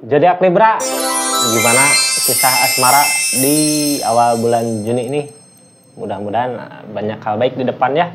Zodiak Libra, gimana kisah asmara di awal bulan Juni ini? Mudah-mudahan banyak hal baik di depan ya.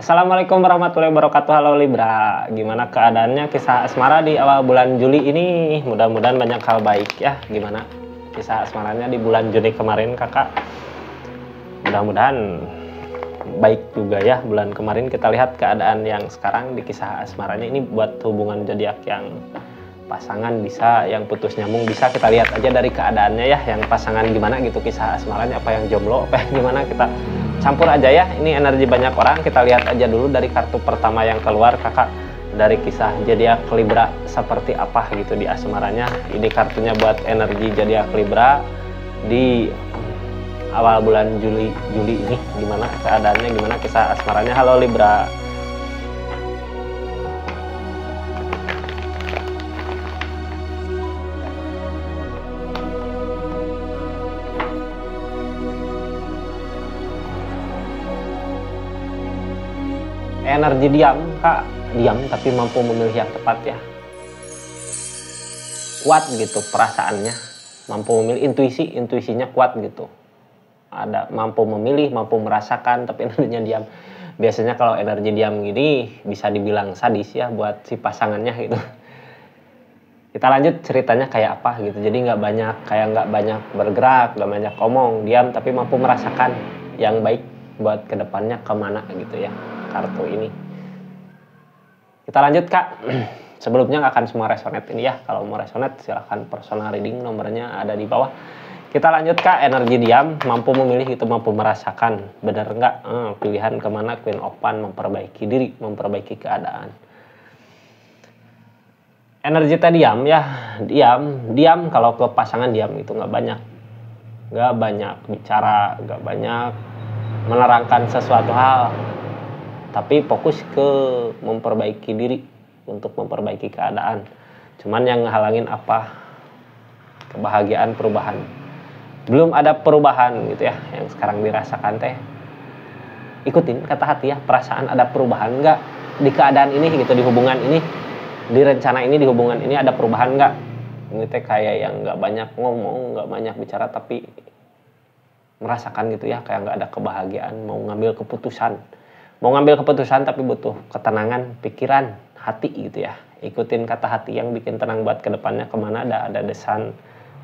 Assalamualaikum warahmatullahi wabarakatuh. Halo Libra, gimana keadaannya kisah asmara di awal bulan Juli ini? Mudah-mudahan banyak hal baik ya. Gimana kisah asmaranya di bulan Juni kemarin kakak? Mudah-mudahan baik juga ya. Bulan kemarin kita lihat keadaan yang sekarang di kisah asmaranya ini buat hubungan zodiak yang pasangan bisa, yang putus nyambung bisa. Kita lihat aja dari keadaannya ya, yang pasangan gimana gitu kisah asmaranya, apa yang jomblo, apa yang gimana, kita campur aja ya. Ini energi banyak orang, kita lihat aja dulu dari kartu pertama yang keluar kakak, dari kisah zodiak Libra seperti apa gitu di asmaranya. Ini kartunya buat energi zodiak Libra di awal bulan Juli ini, gimana keadaannya, gimana kisah asmaranya. Halo Libra. Energi diam kak, diam tapi mampu memilih yang tepat ya, kuat gitu perasaannya, mampu memilih, intuisinya kuat gitu, ada mampu memilih, mampu merasakan, tapi energinya diam. Biasanya kalau energi diam gini bisa dibilang sadis ya buat si pasangannya gitu. Kita lanjut ceritanya kayak apa gitu. Jadi nggak banyak bergerak, nggak banyak ngomong, diam tapi mampu merasakan yang baik buat kedepannya kemana gitu ya kartu ini. Kita lanjut kak. Sebelumnya nggak akan semua resonate ini ya. Kalau mau resonate silahkan personal reading, nomornya ada di bawah. Kita lanjut kak, energi diam, mampu memilih itu, mampu merasakan. Bener nggak? Pilihan kemana? Queen of Wands, memperbaiki diri, memperbaiki keadaan. Energi tadi diam ya, diam. Kalau ke pasangan diam itu nggak banyak bicara, nggak banyak menerangkan sesuatu hal, tapi fokus ke memperbaiki diri, untuk memperbaiki keadaan. Cuman yang ngehalangin apa? Kebahagiaan, perubahan. Belum ada perubahan gitu ya yang sekarang dirasakan teh. Ikutin kata hati ya, perasaan ada perubahan nggak di keadaan ini gitu, di hubungan ini, di rencana ini, di hubungan ini ada perubahan nggak? Ini teh kayak yang nggak banyak ngomong, nggak banyak bicara, tapi merasakan gitu ya, kayak nggak ada kebahagiaan, mau ngambil keputusan tapi butuh ketenangan pikiran, hati gitu ya. Ikutin kata hati yang bikin tenang buat kedepannya kemana, ada desan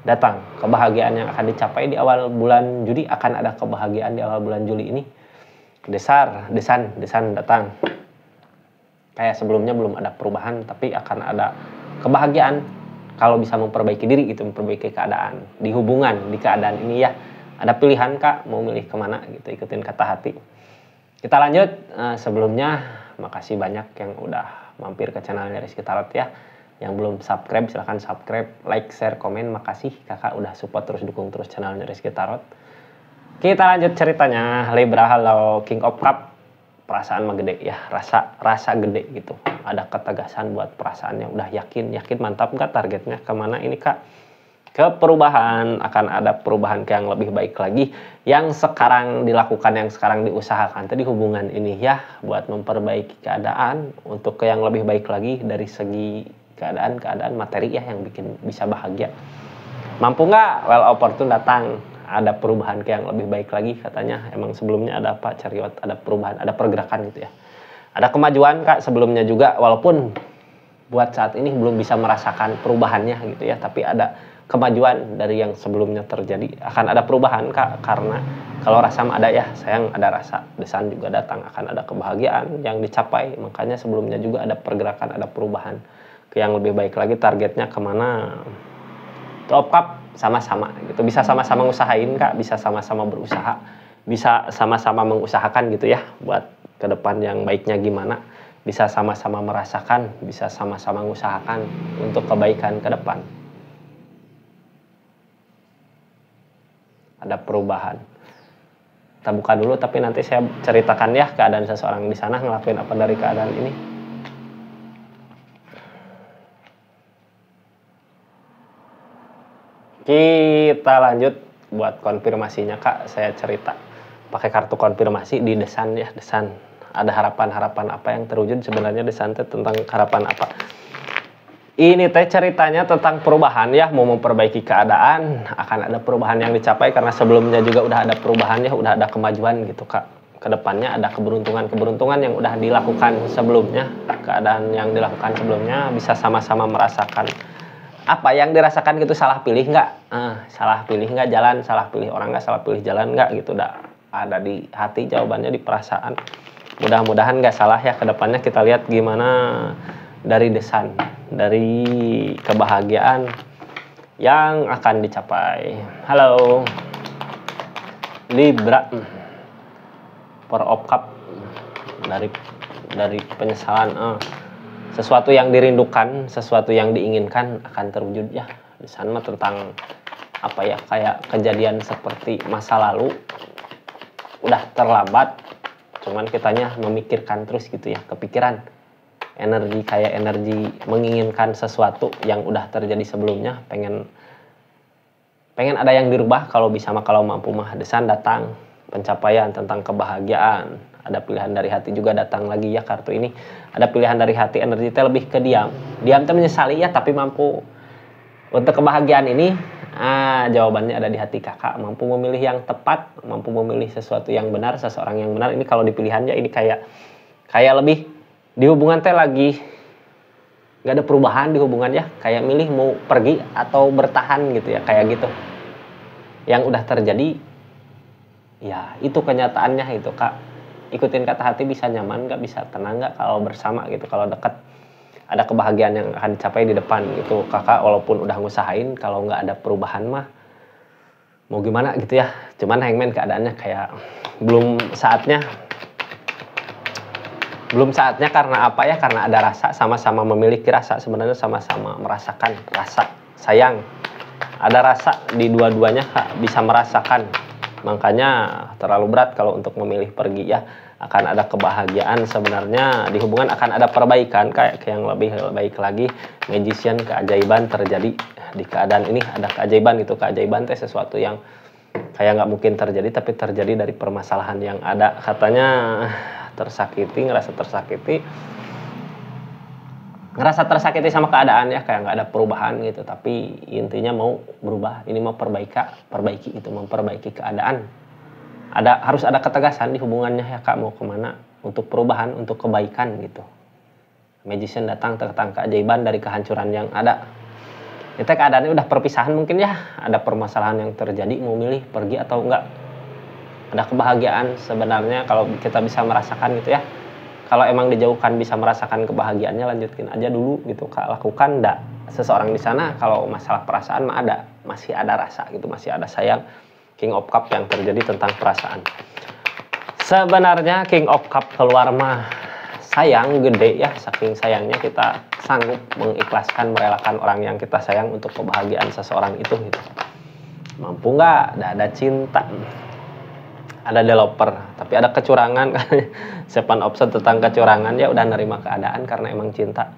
datang, kebahagiaan yang akan dicapai di awal bulan Juli. Akan ada kebahagiaan di awal bulan Juli ini, desan datang. Kayak sebelumnya belum ada perubahan, tapi akan ada kebahagiaan kalau bisa memperbaiki diri gitu, memperbaiki keadaan di hubungan, di keadaan ini ya. Ada pilihan kak, mau milih kemana gitu, ikutin kata hati. Kita lanjut. Sebelumnya makasih banyak yang udah mampir ke channelnya Rizky Tarot ya. Yang belum subscribe silahkan subscribe, like, share, komen. Makasih kakak udah support terus, dukung terus channelnya Rizky Tarot. Kita lanjut ceritanya. Libra, halo King of Cup. Perasaan mah gede ya, rasa gede gitu. Ada ketegasan buat perasaan yang udah yakin mantap nggak targetnya kemana ini kak? Ke perubahan, akan ada perubahan ke yang lebih baik lagi yang sekarang dilakukan, yang sekarang diusahakan tadi hubungan ini ya, buat memperbaiki keadaan untuk ke yang lebih baik lagi dari segi keadaan materi ya, yang bikin bisa bahagia. Mampu nggak? Well opportune datang, ada perubahan ke yang lebih baik lagi katanya. Emang sebelumnya ada apa? Chariot, ada perubahan, ada pergerakan gitu ya, ada kemajuan kak sebelumnya juga, walaupun buat saat ini belum bisa merasakan perubahannya gitu ya, tapi ada kemajuan dari yang sebelumnya terjadi. Akan ada perubahan kak, karena kalau rasa ada ya sayang, ada rasa, desan juga datang, akan ada kebahagiaan yang dicapai. Makanya sebelumnya juga ada pergerakan, ada perubahan ke yang lebih baik lagi. Targetnya kemana? Top up sama-sama gitu, bisa sama-sama ngusahain kak, bisa sama-sama berusaha, bisa sama-sama mengusahakan gitu ya, buat ke depan yang baiknya gimana, bisa sama-sama merasakan, bisa sama-sama mengusahakan untuk kebaikan ke depan. Ada perubahan. Kita buka dulu, tapi nanti saya ceritakan ya keadaan seseorang di sana ngelakuin apa dari keadaan ini. Kita lanjut buat konfirmasinya kak, saya cerita. pakai kartu konfirmasi di desan ya, desan. Ada harapan-harapan apa yang terwujud sebenarnya desan teh tentang harapan apa. Ini teh ceritanya tentang perubahan ya, mau memperbaiki keadaan, akan ada perubahan yang dicapai karena sebelumnya juga udah ada perubahan ya, udah ada kemajuan gitu Kak. Kedepannya ada keberuntungan-keberuntungan yang udah dilakukan sebelumnya, keadaan yang dilakukan sebelumnya bisa sama-sama merasakan apa yang dirasakan gitu. Salah pilih nggak? Salah pilih nggak jalan, salah pilih orang nggak, salah pilih jalan nggak gitu. Udah ada di hati jawabannya, di perasaan. Mudah-mudahan nggak salah ya. Kedepannya kita lihat gimana dari desan, dari kebahagiaan yang akan dicapai. Halo Libra, Four of Cup, dari penyesalan. Sesuatu yang dirindukan, sesuatu yang diinginkan akan terwujud ya. Di sana tentang apa ya, kayak kejadian seperti masa lalu udah terlambat, cuman kitanya memikirkan terus gitu ya, kepikiran energi, kayak energi menginginkan sesuatu yang udah terjadi sebelumnya, pengen ada yang dirubah. Kalau bisa mah, kalau mampu mah, desan datang pencapaian tentang kebahagiaan. Ada pilihan dari hati juga datang lagi ya kartu ini. Ada pilihan dari hati, energi teh lebih ke diam. Diam teh menyesali ya, tapi mampu untuk kebahagiaan ini. Jawabannya ada di hati kakak. Mampu memilih yang tepat, mampu memilih sesuatu yang benar, seseorang yang benar. Ini kalau di pilihannya ini kayak lebih di hubungan teh lagi nggak ada perubahan di hubungan ya. Kayak milih mau pergi atau bertahan gitu ya, kayak gitu. Yang udah terjadi, ya itu kenyataannya itu Kak. Ikutin kata hati, bisa nyaman nggak, bisa tenang nggak kalau bersama gitu, kalau dekat. Ada kebahagiaan yang akan dicapai di depan gitu kakak, walaupun udah ngusahain. Kalau nggak ada perubahan mah mau gimana gitu ya. Cuman hangman keadaannya kayak belum saatnya karena apa ya, karena ada rasa, sama-sama memiliki rasa, sebenarnya sama-sama merasakan rasa sayang. Ada rasa di dua-duanya Kak, bisa merasakan. Makanya terlalu berat kalau untuk memilih pergi ya. Akan ada kebahagiaan sebenarnya di hubungan, akan ada perbaikan kayak yang lebih baik lagi. Magician, keajaiban terjadi di keadaan ini. Ada keajaiban gitu. Keajaiban teh sesuatu yang kayak nggak mungkin terjadi, tapi terjadi dari permasalahan yang ada. Katanya ngerasa tersakiti sama keadaan ya, kayak nggak ada perubahan gitu. Tapi intinya mau berubah, ini mau perbaiki gitu, memperbaiki keadaan. Harus ada ketegasan di hubungannya ya Kak, mau kemana, untuk perubahan, untuk kebaikan gitu. Magician datang tentang keajaiban dari kehancuran yang ada. Itu keadaannya udah perpisahan mungkin ya, ada permasalahan yang terjadi, mau milih pergi atau enggak. Ada kebahagiaan sebenarnya kalau kita bisa merasakan gitu ya. Kalau emang dijauhkan bisa merasakan kebahagiaannya, lanjutin aja dulu gitu Kak, lakukan. Enggak seseorang di sana, kalau masalah perasaan mah masih ada rasa gitu, masih ada sayang. King of Cup yang terjadi tentang perasaan. Sebenarnya King of Cup keluar mah sayang gede ya, saking sayangnya kita sanggup mengikhlaskan, merelakan orang yang kita sayang untuk kebahagiaan seseorang itu gitu. Mampu nggak? Ada cinta, ada developer, tapi ada kecurangan. Sepan option tentang kecurangan ya, udah nerima keadaan karena emang cinta.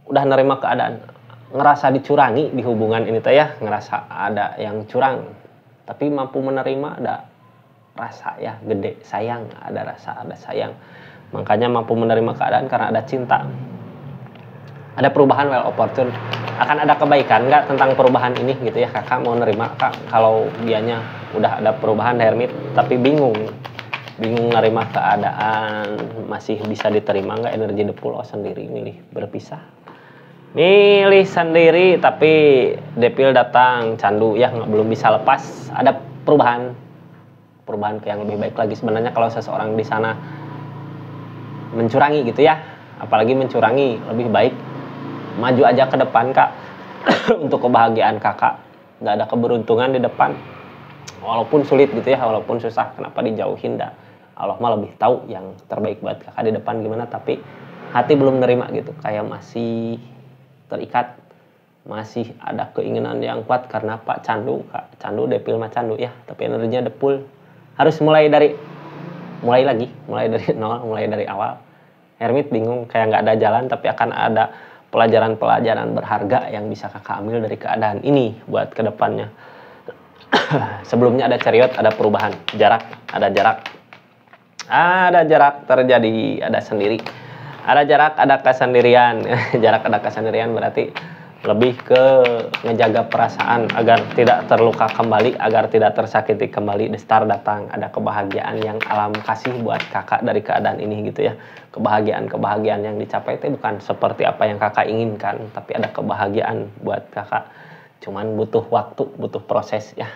Udah nerima keadaan, ngerasa dicurangi di hubungan ini teh ya, ngerasa ada yang curang. Tapi mampu menerima, ada rasa ya gede, sayang, ada rasa, ada sayang. Makanya mampu menerima keadaan karena ada cinta. Ada perubahan, well opportune. Akan ada kebaikan nggak tentang perubahan ini gitu ya. Kakak mau nerima Kak kalau dianya udah ada perubahan hermit, tapi bingung nerima keadaan, masih bisa diterima nggak energi depul sendiri, milih berpisah. Milih sendiri tapi Depil datang candu ya, belum bisa lepas. Ada perubahan ke yang lebih baik lagi sebenarnya. Kalau seseorang di sana mencurangi gitu ya, apalagi mencurangi, lebih baik maju aja ke depan Kak. Untuk kebahagiaan kakak, nggak ada keberuntungan di depan, walaupun sulit gitu ya, walaupun susah. Kenapa dijauhin? Dah Allah mah lebih tahu yang terbaik buat kakak di depan gimana. Tapi hati belum nerima gitu, kayak masih terikat, masih ada keinginan yang kuat karena Pak Candu, Kak Candu, Depil mah Candu ya, tapi energinya Depul. Harus mulai dari nol, mulai dari awal. Hermit bingung, kayak nggak ada jalan, tapi akan ada pelajaran berharga yang bisa kakak ambil dari keadaan ini buat kedepannya. Sebelumnya ada ceriot, ada perubahan, jarak, ada jarak terjadi, ada sendiri, ada jarak, ada kesendirian. Jarak, ada kesendirian berarti lebih ke ngejaga perasaan agar tidak terluka kembali, agar tidak tersakiti kembali. The Star datang, ada kebahagiaan yang alam kasih buat kakak dari keadaan ini gitu ya. Kebahagiaan yang dicapai itu bukan seperti apa yang kakak inginkan, tapi ada kebahagiaan buat kakak. Cuman butuh waktu, butuh proses ya.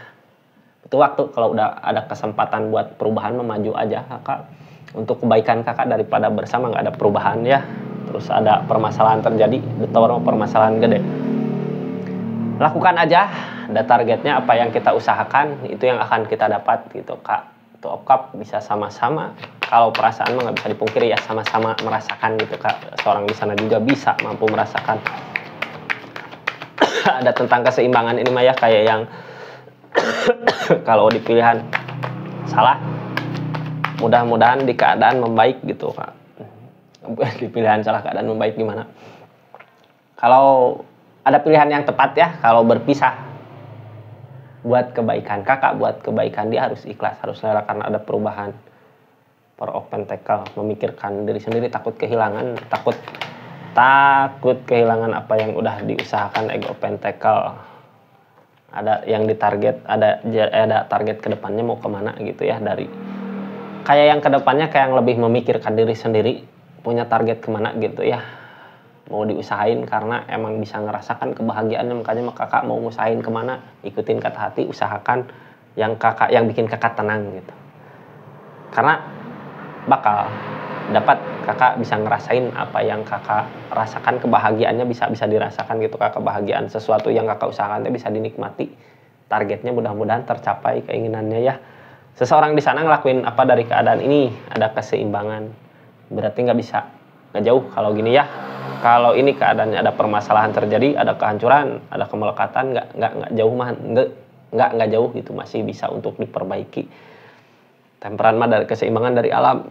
Butuh waktu. Kalau udah ada kesempatan buat perubahan, memaju aja kakak. Untuk kebaikan kakak daripada bersama nggak ada perubahan ya. Terus ada permasalahan terjadi, betul permasalahan gede. Lakukan aja, ada targetnya apa yang kita usahakan, itu yang akan kita dapat gitu kak. Itu okap bisa sama-sama. Kalau perasaan mah nggak bisa dipungkiri ya, sama-sama merasakan gitu kak. Seorang di sana juga bisa mampu merasakan. Ada tentang keseimbangan ini mah ya, kayak yang kalau di pilihan salah, mudah-mudahan di keadaan membaik gitu kak. Di pilihan salah keadaan membaik gimana? Kalau ada pilihan yang tepat ya, kalau berpisah buat kebaikan kakak, buat kebaikan dia harus ikhlas, harus rela karena ada perubahan. Per open tackle, memikirkan diri sendiri, takut kehilangan, takut kehilangan apa yang udah diusahakan. Ego open tackle, ada yang ditarget, ada target kedepannya mau kemana gitu ya, dari kayak yang kedepannya kayak yang lebih memikirkan diri sendiri, punya target kemana gitu ya, mau diusahain karena emang bisa ngerasakan kebahagiaannya. Makanya kakak mau ngusahain kemana, ikutin kata hati, usahakan yang bikin kakak tenang gitu, karena bakal dapat kakak bisa ngerasain apa yang kakak rasakan, kebahagiaannya bisa dirasakan gitu kak. Kebahagiaan sesuatu yang kakak usahakan itu bisa dinikmati, targetnya mudah-mudahan tercapai keinginannya ya. Seseorang di sana ngelakuin apa dari keadaan ini, ada keseimbangan, berarti nggak jauh kalau gini ya. Kalau ini keadaannya ada permasalahan terjadi, ada kehancuran, ada kemelekatan, nggak jauh mah, nggak jauh gitu, masih bisa untuk diperbaiki. Temperan mah dari keseimbangan dari alam.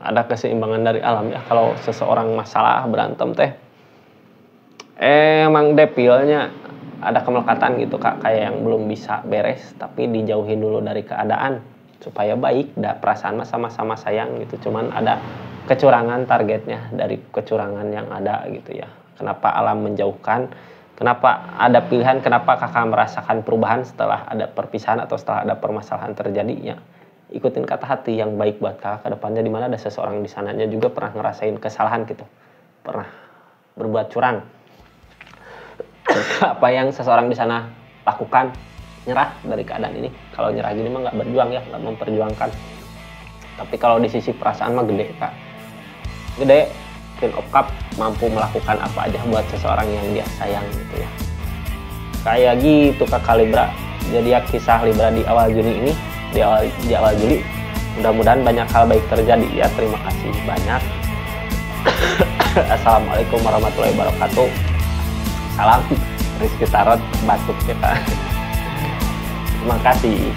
Ada keseimbangan dari alam ya. Kalau seseorang masalah berantem teh emang depilnya ada kemelekatan gitu kak, kayak yang belum bisa beres, tapi dijauhin dulu dari keadaan supaya baik. Perasaan mah sama-sama sayang gitu, cuman ada kecurangan targetnya dari kecurangan yang ada gitu ya. Kenapa alam menjauhkan, kenapa ada pilihan, kenapa kakak merasakan perubahan setelah ada perpisahan atau setelah ada permasalahan terjadi ya. Ikutin kata hati yang baik buat kakak ke depannya, dimana ada seseorang di sananya juga pernah ngerasain kesalahan gitu, pernah berbuat curang. Apa yang seseorang di sana lakukan, nyerah dari keadaan ini. Kalau nyerah gini mah nggak berjuang ya, nggak memperjuangkan. Tapi kalau di sisi perasaan mah gede kak, gede. Queen of Cup mampu melakukan apa aja buat seseorang yang dia sayang gitu ya. Kayak gitu kak Libra. Jadi ya kisah Libra di awal Juni ini, di awal Juli, mudah-mudahan banyak hal baik terjadi ya. Terima kasih banyak. Assalamualaikum warahmatullahi wabarakatuh. Salam Rizky Tarot Batuk ya kak. Terima kasih.